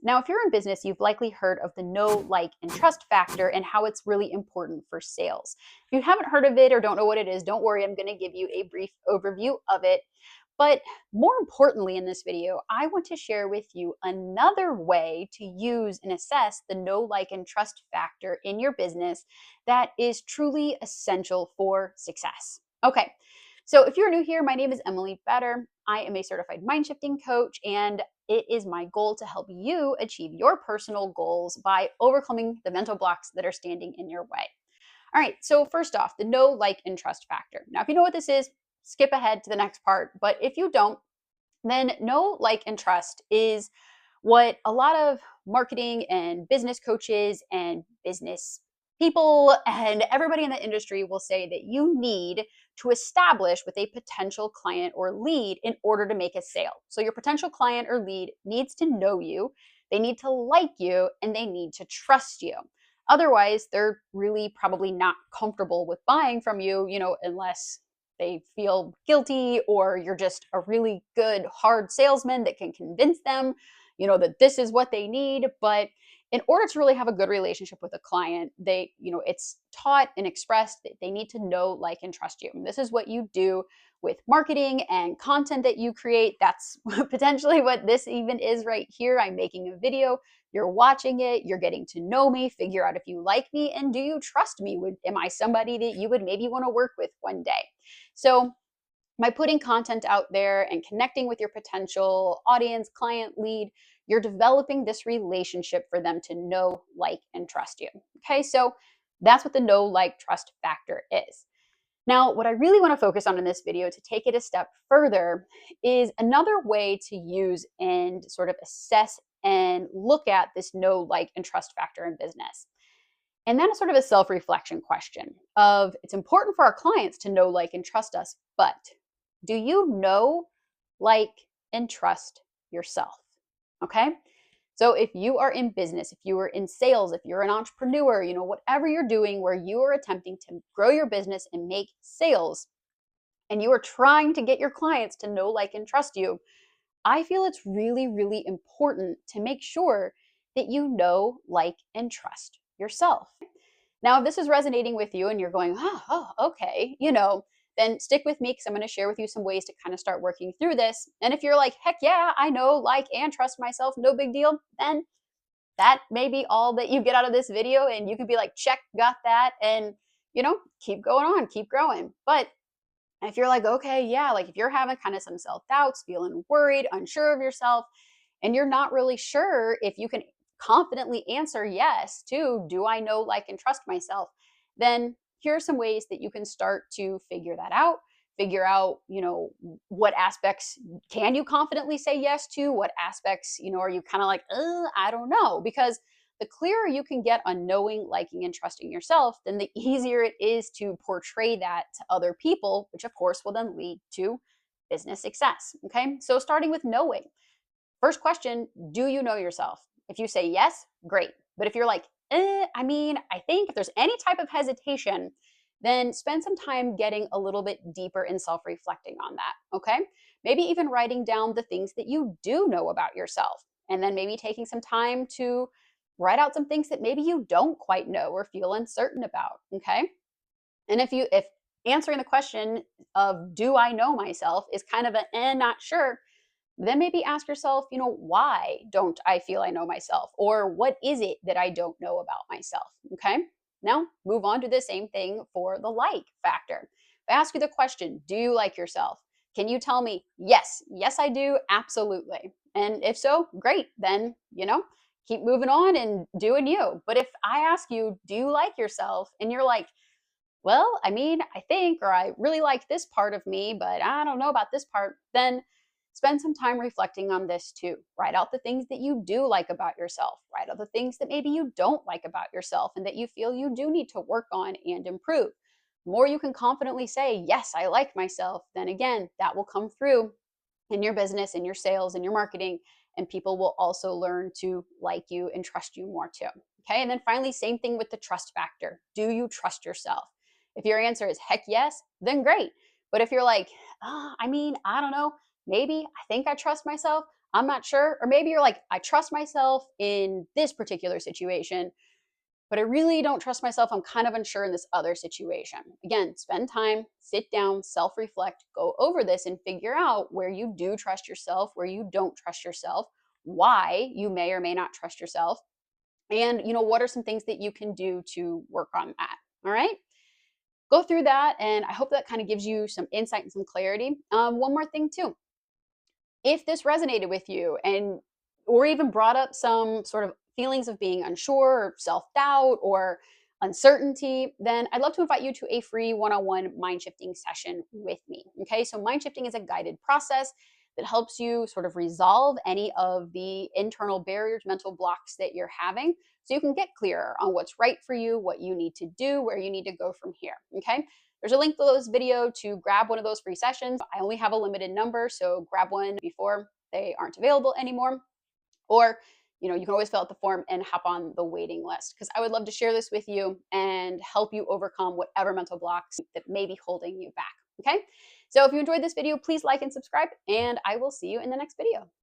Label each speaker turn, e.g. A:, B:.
A: Now, if you're in business, you've likely heard of the know, like, and trust factor and how it's really important for sales. If you haven't heard of it or don't know what it is, don't worry, I'm going to give you a brief overview of it. But more importantly, in this video, I want to share with you another way to use and assess the know, like, and trust factor in your business that is truly essential for success. Okay, so if you're new here, my name is Emily Better. I am a certified mind shifting coach, and it is my goal to help you achieve your personal goals by overcoming the mental blocks that are standing in your way. All right, so first off, the know, like, and trust factor. Now, if you know what this is, skip ahead to the next part. But if you don't, then know, like, and trust is what a lot of marketing and business coaches and business people and everybody in the industry will say that you need to establish with a potential client or lead in order to make a sale. So your potential client or lead needs to know you, they need to like you, and they need to trust you. Otherwise, they're really probably not comfortable with buying from you, unless they feel guilty or you're just a really good hard salesman that can convince them, that this is what they need. But in order to really have a good relationship with a client, it's taught and expressed that they need to know, like, and trust you. And this is what you do with marketing and content that you create. That's potentially what this even is right here. I'm making a video, you're watching it, you're getting to know me, figure out if you like me, and do you trust me? Am I somebody that you would maybe want to work with one day? So by putting content out there and connecting with your potential audience, client, lead, you're developing this relationship for them to know, like, and trust you. Okay, so that's what the know, like, trust factor is. Now, what I really want to focus on in this video to take it a step further is another way to use and sort of assess and look at this know, like, and trust factor in business. And that is sort of a self-reflection question of it's important for our clients to know, like, and trust us, but do you know, like, and trust yourself? Okay. So if you are in business, if you are in sales, if you're an entrepreneur, whatever you're doing where you are attempting to grow your business and make sales, and you are trying to get your clients to know, like, and trust you, I feel it's really, really important to make sure that you know, like, and trust yourself. Now, if this is resonating with you and you're going, okay, then stick with me because I'm going to share with you some ways to kind of start working through this. And if you're like, heck yeah, I know, like, and trust myself, no big deal, then that may be all that you get out of this video. And you can be like, check, got that. And, keep going on, keep growing. But if you're like, okay, yeah, like if you're having kind of some self doubts, feeling worried, unsure of yourself, and you're not really sure if you can confidently answer yes to, do I know, like, and trust myself? Then here are some ways that you can start to figure that out. Figure out, what aspects can you confidently say yes to? What aspects, are you kind of like, I don't know? Because the clearer you can get on knowing, liking, and trusting yourself, then the easier it is to portray that to other people, which of course will then lead to business success. Okay. So starting with knowing. First question, do you know yourself? If you say yes, great. But if you're like, I think if there's any type of hesitation, then spend some time getting a little bit deeper in self reflecting on that. Okay. Maybe even writing down the things that you do know about yourself. And then maybe taking some time to write out some things that maybe you don't quite know or feel uncertain about. Okay. And if answering the question of do I know myself is kind of a not sure, then maybe ask yourself, why don't I feel I know myself? Or what is it that I don't know about myself? Okay. Now move on to the same thing for the like factor. If I ask you the question, do you like yourself? Can you tell me, yes, I do, absolutely. And if so, great. Then, keep moving on and doing you. But if I ask you, do you like yourself? And you're like, well, I think, or I really like this part of me, but I don't know about this part, then spend some time reflecting on this too. Write out the things that you do like about yourself. Write out the things that maybe you don't like about yourself and that you feel you do need to work on and improve. The more you can confidently say, yes, I like myself, then again, that will come through in your business, in your sales, in your marketing, and people will also learn to like you and trust you more too. Okay. And then finally, same thing with the trust factor. Do you trust yourself? If your answer is heck yes, then great. But if you're like, I don't know, maybe I think I trust myself, I'm not sure. Or maybe you're like, I trust myself in this particular situation, but I really don't trust myself. I'm kind of unsure in this other situation. Again, spend time, sit down, self reflect, go over this and figure out where you do trust yourself, where you don't trust yourself, why you may or may not trust yourself, and what are some things that you can do to work on that. All right, go through that, and I hope that kind of gives you some insight and some clarity. One more thing too, if this resonated with you and or even brought up some sort of feelings of being unsure or self-doubt or uncertainty, then I'd love to invite you to a free one-on-one mind shifting session with me. Okay, so mind shifting is a guided process that helps you sort of resolve any of the internal barriers, mental blocks that you're having, so you can get clearer on what's right for you, what you need to do, where you need to go from here. Okay, there's a link below this video to grab one of those free sessions. I only have a limited number, so grab one before they aren't available anymore. Or, you can always fill out the form and hop on the waiting list, because I would love to share this with you and help you overcome whatever mental blocks that may be holding you back. Okay? So if you enjoyed this video, please like and subscribe, and I will see you in the next video.